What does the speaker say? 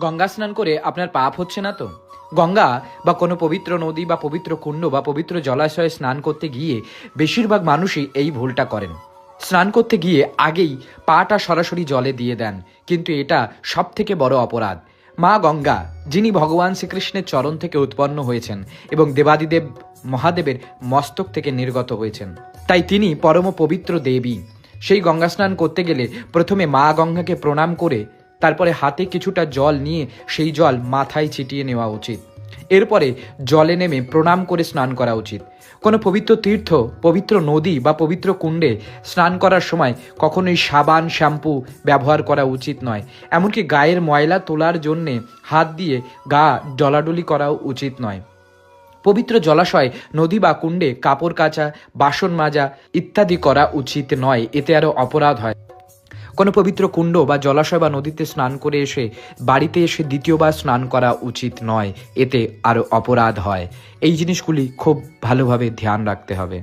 গঙ্গা স্নান করে আপনার পাপ হচ্ছে না তো? গঙ্গা বা কোনো পবিত্র নদী বা পবিত্র কুণ্ড বা পবিত্র জলাশয়ে স্নান করতে গিয়ে বেশিরভাগ মানুষই এই ভুলটা করেন। স্নান করতে গিয়ে আগেই পাটা সরাসরি জলে দিয়ে দেন, কিন্তু এটা সব থেকে বড় অপরাধ। মা গঙ্গা, যিনি ভগবান শ্রীকৃষ্ণের চরণ থেকে উৎপন্ন হয়েছেন এবং দেবাদিদেব মহাদেবের মস্তক থেকে নির্গত হয়েছেন, তাই তিনি পরম পবিত্র দেবী। সেই গঙ্গা স্নান করতে গেলে প্রথমে মা গঙ্গাকে প্রণাম করে তারপরে হাতে কিছুটা জল নিয়ে সেই জল মাথায় ছিটিয়ে নেওয়া উচিত। এরপরে জলে নেমে প্রণাম করে স্নান করা উচিত। কোনো পবিত্র তীর্থ, পবিত্র নদী বা পবিত্র কুণ্ডে স্নান করার সময় কখনোই সাবান, শ্যাম্পু ব্যবহার করা উচিত নয়। এমনকি গায়ের ময়লা তোলার জন্যে হাত দিয়ে গা ডলাডলি করাও উচিত নয়। পবিত্র জলাশয়, নদী বা কুণ্ডে কাপড় কাচা, বাসন মাজা ইত্যাদি করা উচিত নয়, এতে আরও অপরাধ হয়। কোনো পবিত্র কুণ্ড বা জলাশয় বা নদীতে স্নান করে এসে বাড়িতে এসে দ্বিতীয়বার স্নান করা উচিত নয়, এতে আরও অপরাধ হয়। এই জিনিসগুলি খুব ভালোভাবে ধ্যান রাখতে হবে।